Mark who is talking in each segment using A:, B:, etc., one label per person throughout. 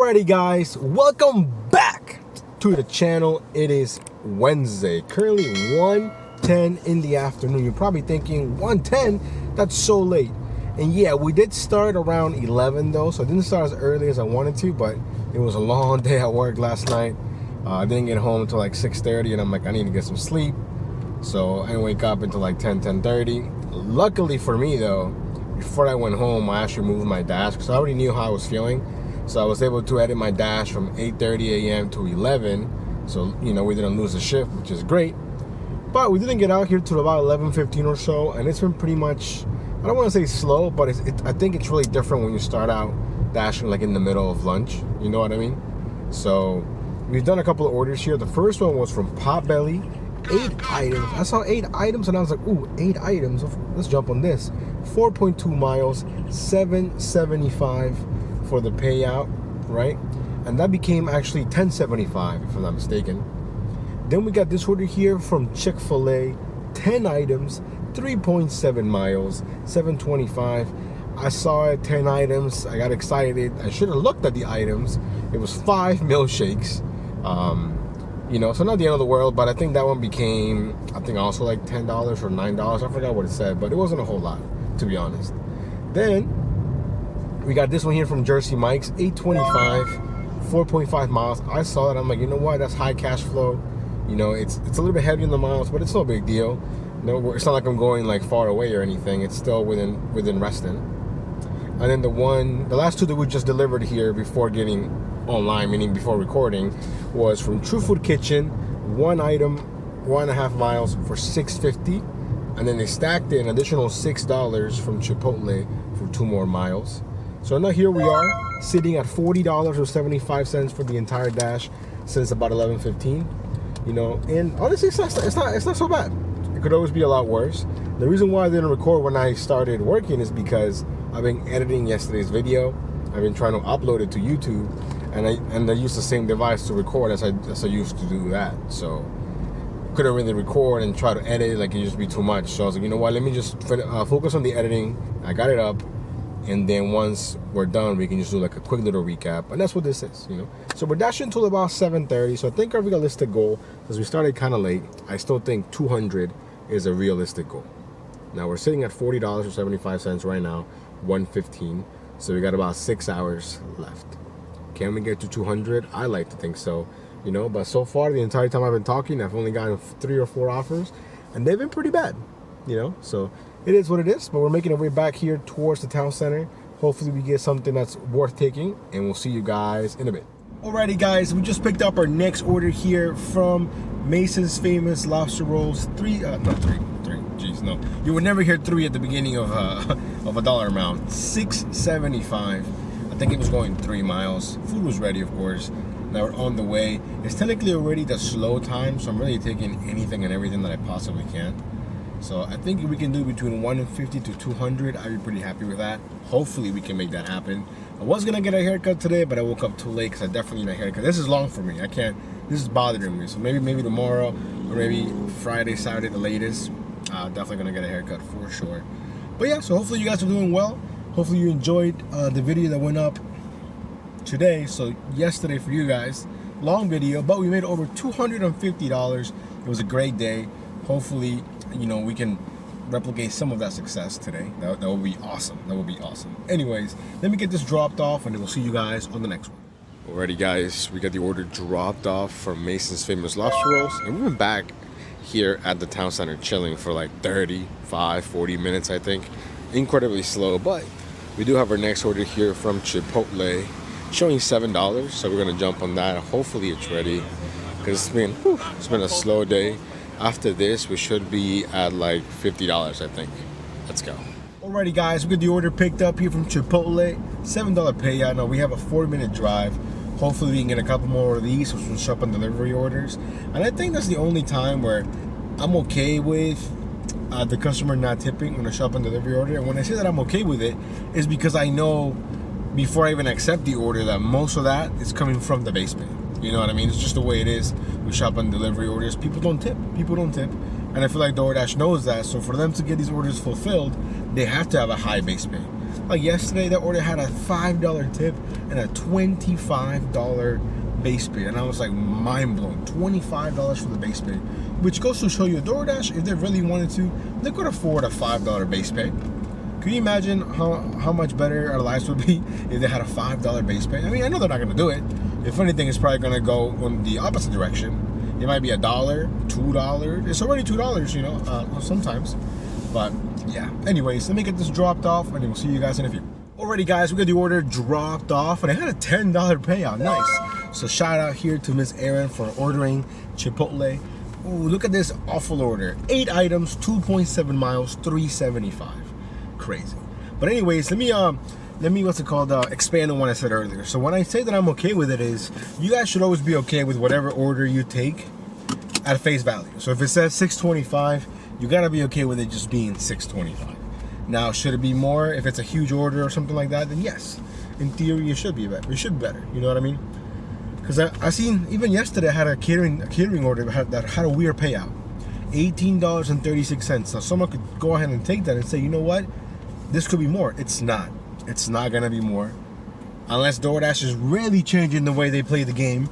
A: Alrighty guys, welcome back to the channel. It is Wednesday, currently 1:10 in the afternoon. You're probably thinking 1:10, that's so late. And yeah, we did start around 11 though, so I didn't start as early as I wanted to, but it was a long day at work last night. I didn't get home until like 6:30 and I'm like, I need to get some sleep. So I didn't wake up until like 10:30. Luckily for me though, before I went home, I actually moved my dash because I already knew how I was feeling. So I was able to edit my dash from 8:30 a.m. to 11. So, you know, we didn't lose a shift, which is great. But we didn't get out here till about 11:15 or so. And it's been pretty much, I don't want to say slow, but I think it's really different when you start out dashing like in the middle of lunch. You know what I mean? So we've done a couple of orders here. The first one was from Potbelly. 8 items. I saw 8 items and I was like, ooh, 8 items. Let's jump on this. 4.2 miles, $7.75 for the payout, right? And that became actually $10.75 if I'm not mistaken. Then we got this order here from Chick-fil-A. 10 items, 3.7 miles, $7.25. I saw it, 10 items. I got excited. I should have looked at the items. It was 5 milkshakes. You know, so not the end of the world, but I think that one became, I think also like $10 or $9. I forgot what it said, but it wasn't a whole lot, to be honest. Then we got this one here from Jersey Mike's, $8.25, 4.5 miles. I saw it, I'm like, you know what, that's high cash flow. You know, it's a little bit heavy in the miles, but it's no big deal. No, it's not like I'm going like far away or anything. It's still within Reston. And then the last two that we just delivered here before getting online, meaning before recording, was from True Food Kitchen. 1 item, 1.5 miles for $6.50. And then they stacked an additional $6 from Chipotle for 2 more miles. So now here we are, sitting at $40.75 for the entire dash since about 11:15. You know, and honestly, it's not so bad. It could always be a lot worse. The reason why I didn't record when I started working is because I've been editing yesterday's video. I've been trying to upload it to YouTube, and I use the same device to record as I used to do that. So couldn't really record and try to edit, like it just be too much. So I was like, you know what, let me just focus on the editing. I got it up, and then once we're done, we can just do like a quick little recap, and that's what this is, you know. So we're dashing until about 7:30. So I think our realistic goal, because we started kind of late, I still think 200 is a realistic goal. Now we're sitting at $40.75 right now, 1:15. So we got about 6 hours left. Can we get to 200? I like to think so, you know. But so far, the entire time I've been talking, I've only gotten 3 or 4 offers, and they've been pretty bad, you know. So it is what it is. But we're making our way back here towards the town center. Hopefully, we get something that's worth taking, and we'll see you guys in a bit. Alrighty, guys, we just picked up our next order here from Mason's Famous Lobster Rolls. Three. Jeez, no. You would never hear 3 at the beginning of a dollar amount. $6.75. I think it was going 3 miles. Food was ready, of course. Now we're on the way. It's technically already the slow time, so I'm really taking anything and everything that I possibly can. So I think if we can do between 150 to 200, I'd be pretty happy with that. Hopefully we can make that happen. I was gonna get a haircut today, but I woke up too late because I definitely need a haircut. This is long for me. I can't. This is bothering me. So maybe tomorrow, or maybe Friday, Saturday, the latest. Definitely gonna get a haircut for sure. But yeah, so hopefully you guys are doing well. Hopefully you enjoyed the video that went up today. So yesterday for you guys, long video, but we made over $250. It was a great day. Hopefully, you know, we can replicate some of that success today. That would be awesome. That would be awesome. Anyways, let me get this dropped off, and then we'll see you guys on the next one. Alrighty, guys, we got the order dropped off from Mason's Famous Lobster Rolls, and we went back here at the town center chilling for like 40 minutes, I think. Incredibly slow, but we do have our next order here from Chipotle showing $7, so we're gonna jump on that. Hopefully it's ready, because it's been a slow day. After this, we should be at like $50, I think. Let's go. Alrighty, guys, we got the order picked up here from Chipotle. $7 payout. Now we have a 4-minute drive. Hopefully we can get a couple more of these from shop and delivery orders. And I think that's the only time where I'm okay with the customer not tipping on a shop and delivery order. And when I say that I'm okay with it, is because I know before I even accept the order that most of that is coming from the base pay. You know what I mean? It's just the way it is with shop and delivery orders. People don't tip. And I feel like DoorDash knows that. So for them to get these orders fulfilled, they have to have a high base pay. Like yesterday, that order had a $5 tip and a $25 base pay, and I was like mind blown. $25 for the base pay, which goes to show you DoorDash, if they really wanted to, they could afford a $5 base pay. Can you imagine how much better our lives would be if they had a $5 base pay? I mean, I know they're not going to do it. If anything, it's probably going to go in the opposite direction. It might be $1, $2. It's already $2, you know, sometimes. But yeah, anyways, let me get this dropped off, and then we'll see you guys in a few. Alrighty, guys, we got the order dropped off, and I had a $10 payout. Nice. So shout out here to Miss Erin for ordering Chipotle. Ooh, look at this awful order. 8 items, 2.7 miles, $3.75. Crazy. But anyways, let me what's it called, expand on what I said earlier. So when I say that I'm okay with it, is you guys should always be okay with whatever order you take at face value. So if it says $6.25, you gotta be okay with it just being $6.25. Now, should it be more if it's a huge order or something like that? Then yes, in theory, it should be better. It should be better. You know what I mean? Because I seen, even yesterday, I had a catering order that had a weird payout, $18.36. Now someone could go ahead and take that and say, you know what, this could be more. It's not. It's not gonna be more, unless DoorDash is really changing the way they play the game,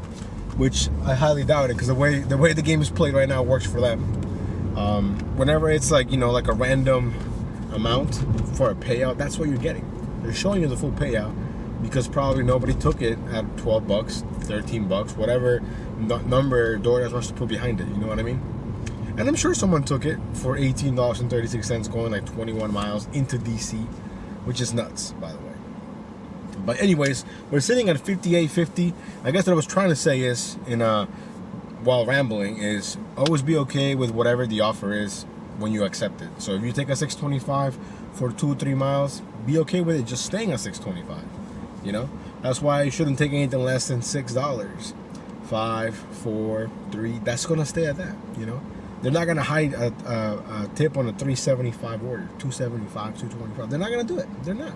A: which I highly doubt it, because the way the game is played right now works for them. Whenever it's like, you know, like a random amount for a payout, that's what you're getting. They're showing you the full payout because probably nobody took it at $12, $13, whatever number DoorDash wants to put behind it. You know what I mean? And I'm sure someone took it for $18.36 going like 21 miles into DC, which is nuts, by the way. But anyways, we're sitting at 58.50. I guess what I was trying to say is, while rambling, is always be okay with whatever the offer is when you accept it. So if you take a $6.25 for 2 or 3 miles, be okay with it just staying at $6.25. You know, that's why you shouldn't take anything less than $6. 5, 4, 3. That's gonna stay at that. You know, they're not gonna hide a tip on a $3.75 order, $2.75, $2.25. They're not gonna do it. They're not.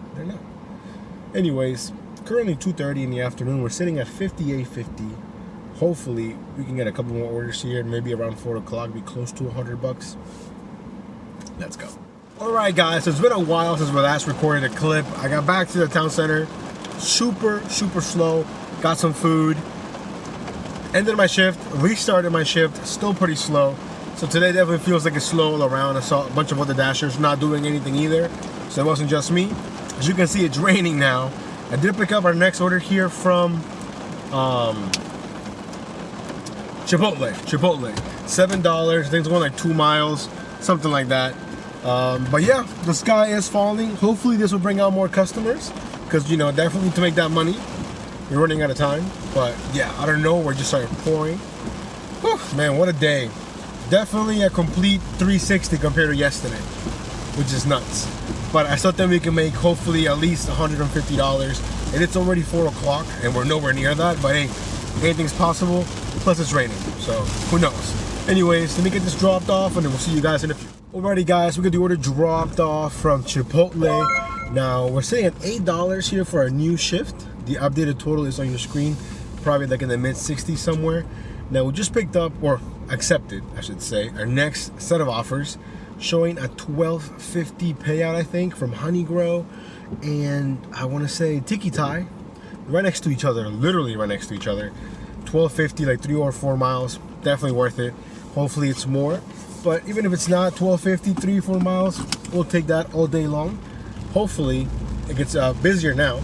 A: Anyways, currently 2:30 in the afternoon. We're sitting at 58.50. Hopefully, we can get a couple more orders here. Maybe around 4 o'clock, be close to $100. Let's go. All right, guys. So it's been a while since we last recorded a clip. I got back to the town center. Super slow. Got some food. Ended my shift. Restarted my shift. Still pretty slow. So today definitely feels like it's slow all around. I saw a bunch of other dashers not doing anything either. So it wasn't just me. As you can see, it's raining now. I did pick up our next order here from Chipotle. $7. I think it's going like 2 miles, something like that. But yeah, the sky is falling. Hopefully this will bring out more customers, because, you know, definitely to make that money. We're running out of time. But yeah, I don't know, we're just started pouring. Whew, man, what a day. Definitely a complete 360 compared to yesterday, which is nuts. But I still think we can make hopefully at least $150. And it's already 4 o'clock and we're nowhere near that. But hey, anything's possible. Plus it's raining, so who knows. Anyways, let me get this dropped off and then we'll see you guys in a few. Alrighty, guys, we got the order dropped off from Chipotle. Now we're sitting at $8 here for our new shift. The updated total is on your screen, probably like in the mid-60s somewhere. Now we just picked up, or accepted I should say, our next set of offers, showing a $12.50 payout, I think, from Honey Grow and I want to say Tiki Thai, right next to each other, literally right next to each other. $12.50, like 3 or 4 miles, definitely worth it. Hopefully it's more, but even if it's not $12.50, 3 or 4 miles, we'll take that all day long. Hopefully it gets busier now.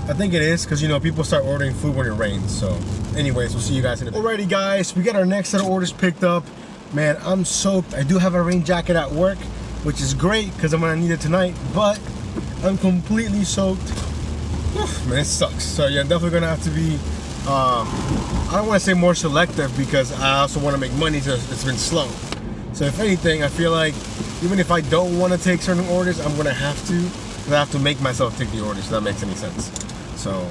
A: I think it is, because, you know, people start ordering food when it rains. So anyways, we'll see you guys in a bit. Alrighty, guys, we got our next set of orders picked up. Man, I'm soaked. I do have a rain jacket at work, which is great because I'm gonna need it tonight, but I'm completely soaked. Oof, man, it sucks. So yeah, I'm definitely gonna have to be I don't want to say more selective, because I also want to make money, so it's been slow. So if anything, I feel like even if I don't want to take certain orders, I'm gonna have to, because I have to make myself take the orders, if that makes any sense. So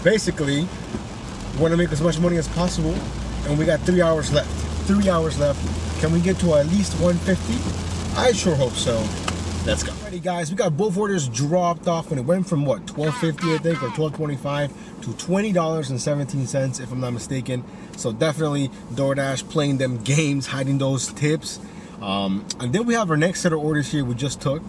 A: basically, we want to make as much money as possible, and we got 3 hours left. 3 hours left. Can we get to at least 150? I sure hope so. Let's go. Alrighty, guys, we got both orders dropped off, and it went from what, $12.50 I think, or $12.25 to $20.17 if I'm not mistaken. So definitely DoorDash playing them games, hiding those tips. And then we have our next set of orders here we just took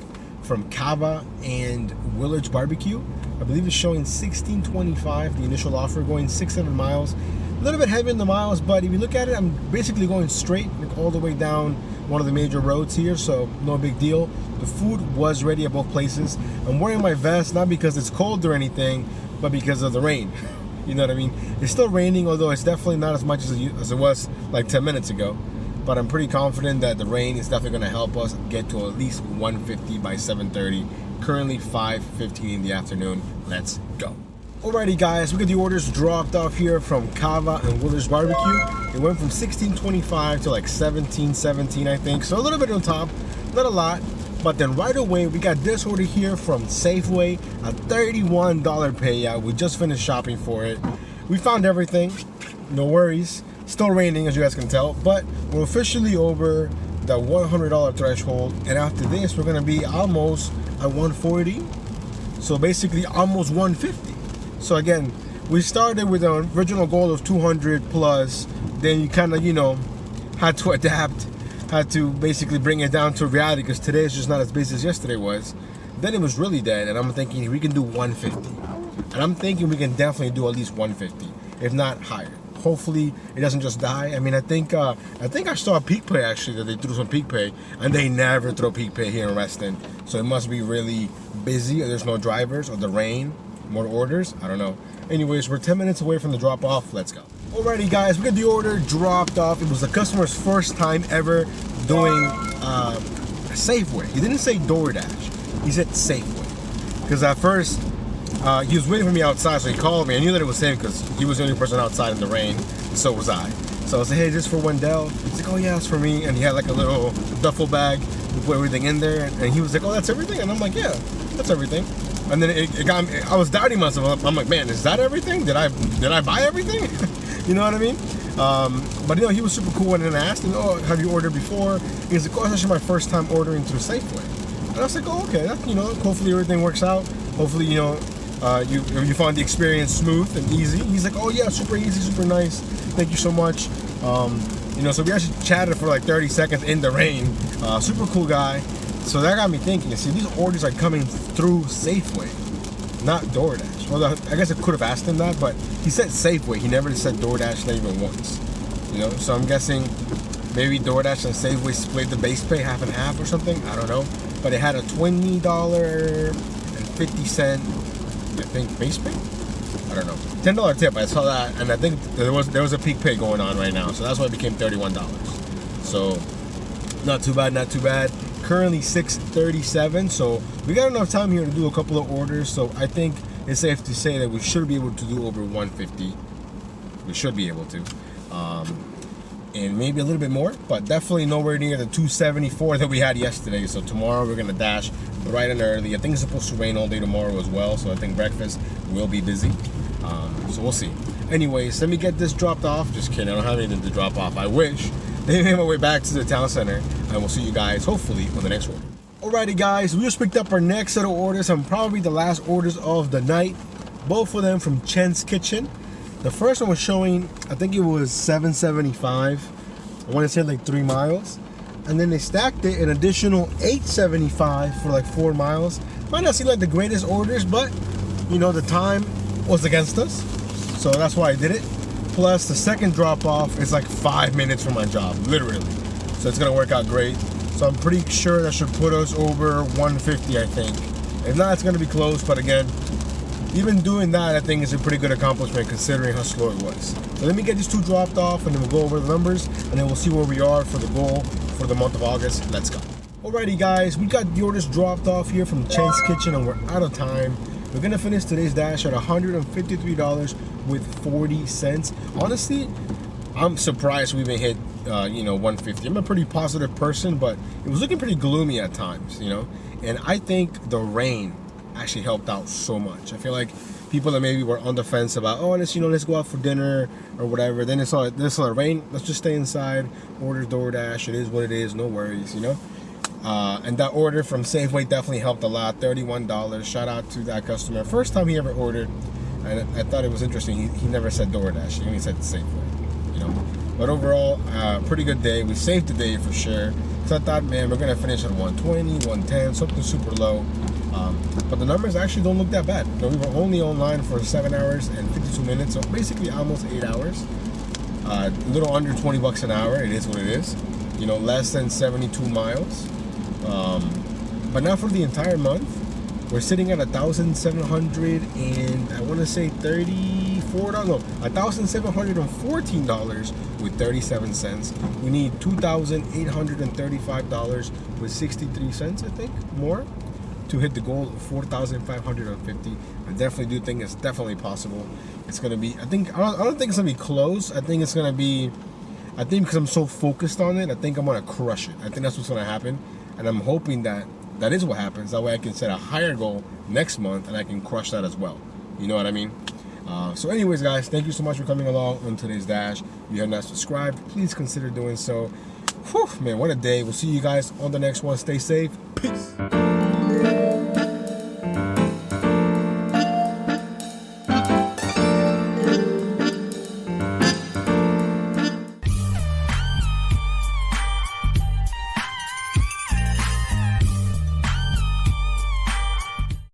A: from Cava and Willage Barbecue. I believe it's showing $16.25, the initial offer, going 600 miles. A little bit heavy in the miles, but if you look at it, I'm basically going straight, like all the way down one of the major roads here, so no big deal. The food was ready at both places. I'm wearing my vest, not because it's cold or anything, but because of the rain. You know what I mean? It's still raining, although it's definitely not as much as it was like 10 minutes ago. But I'm pretty confident that the rain is definitely going to help us get to at least 150 by 7:30. Currently 5:15 in the afternoon. Let's go. Alrighty guys, we got the orders dropped off here from Cava and Willage Barbecue. It went from $16.25 to like $17.17, I think. So a little bit on top, not a lot. But then right away, we got this order here from Safeway, a $31 payout. We just finished shopping for it. We found everything, no worries. Still raining, as you guys can tell, but we're officially over the $100 threshold. And after this, we're gonna be almost at 140. So basically almost 150. So again, we started with an original goal of 200 plus. Then you kind of, you know, had to adapt. Had to basically bring it down to reality because today is just not as busy as yesterday was. Then it was really dead, and I'm thinking we can do 150. And I'm thinking we can definitely do at least 150, if not higher. Hopefully it doesn't just die. I mean, I think I saw a peak pay actually, that they threw some peak pay, and they never throw peak pay here in Reston. So it must be really busy, or there's no drivers, or the rain, more orders. I don't know. Anyways, we're 10 minutes away from the drop off. Let's go. Alrighty guys, we got the order dropped off. It was the customer's first time ever doing Safeway. He didn't say DoorDash, he said Safeway. Because at first, he was waiting for me outside, so he called me. I knew that it was him because he was the only person outside in the rain, and so was I. So I was like, hey, this is for Wendell. He's like, oh yeah, it's for me. And he had like a little duffel bag. We put everything in there, and he was like, oh, that's everything? And I'm like, yeah, that's everything. And then it got me, I was doubting myself. I'm like, man, is that everything? Did I buy everything? You know what I mean? But you know, he was super cool, and then I asked him, oh, have you ordered before? He's like, oh, it's actually my first time ordering through Safeway. And I was like, oh, okay, that, you know, hopefully everything works out. Hopefully, you know, you find the experience smooth and easy. He's like, oh yeah, super easy, super nice. Thank you so much. You know, so we actually chatted for like 30 seconds in the rain. Super cool guy. So that got me thinking, see, these orders are coming through Safeway, not DoorDash. Well, I guess I could have asked him that, but he said Safeway. He never said DoorDash, not even once. You know, so I'm guessing maybe DoorDash and Safeway split the base pay half and half or something. I don't know. But it had a $20.50, I think, base pay. I don't know. $10 tip. I saw that, and I think there was a peak pay going on right now, so that's why it became $31. So not too bad, not too bad. Currently 6:37, so we got enough time here to do a couple of orders. So I think it's safe to say that we should be able to do over 150. We should be able to, and maybe a little bit more, but definitely nowhere near the 274 that we had yesterday. So tomorrow we're gonna dash bright and early. I think it's supposed to rain all day tomorrow as well, so I think breakfast will be busy. So we'll see. Anyways, let me get this dropped off. Just kidding, I don't have anything to drop off. I wish. They made my way back to the town center, and we'll see you guys hopefully on the next order. Alrighty guys, we just picked up our next set of orders, and probably the last orders of the night. Both of them from Chen's Kitchen. The first one was showing, I think it was $7.75. I want to say like 3 miles. And then they stacked it an additional $8.75 for like 4 miles. Might not seem like the greatest orders, but you know, the time was against us. So that's why I did it. Plus the second drop off is like 5 minutes from my job, literally. So it's gonna work out great. So I'm pretty sure that should put us over 150, I think. If not, it's gonna be close, but again, even doing that, I think is a pretty good accomplishment considering how slow it was. So let me get these two dropped off, and then we'll go over the numbers, and then we'll see where we are for the goal for the month of August. Let's go. Alrighty guys, we got the orders dropped off here from Chen's Kitchen, and we're out of time. We're gonna finish today's dash at $153 with 40 cents. Honestly, I'm surprised we even hit you know, 150. I'm a pretty positive person, but it was looking pretty gloomy at times, you know. And I think the rain actually helped out so much. I feel like people that maybe were on the fence about, oh, let's go out for dinner or whatever. Then it's all this rain. Let's just stay inside. Order DoorDash. It is what it is. No worries, you know. And that order from Safeway definitely helped a lot. $31. Shout out to that customer. First time he ever ordered, and I thought it was interesting. He never said DoorDash. He only said Safeway. You know. But overall, pretty good day. We saved the day for sure. So I thought, man, we're gonna finish at 120, 110, something super low. But the numbers actually don't look that bad. You know, we were only online for 7 hours and 52 minutes, so basically almost 8 hours. A little under 20 bucks an hour. It is what it is. You know, less than 72 miles. But now for the entire month, we're sitting at $1,700 and I want to say $34. No, $1,714 with 37 cents. We need $2,835 with 63 cents, I think, more, to hit the goal of 4,550. I definitely do think it's definitely possible. It's gonna be. I don't think it's gonna be close. I think it's gonna be. I think because I'm so focused on it, I think I'm gonna crush it. I think that's what's gonna happen, and I'm hoping that that is what happens. That way I can set a higher goal next month and I can crush that as well. You know what I mean? So anyways, guys, thank you so much for coming along on today's Dash. If you have not subscribed, please consider doing so. Whew, man, what a day. We'll see you guys on the next one. Stay safe. Peace.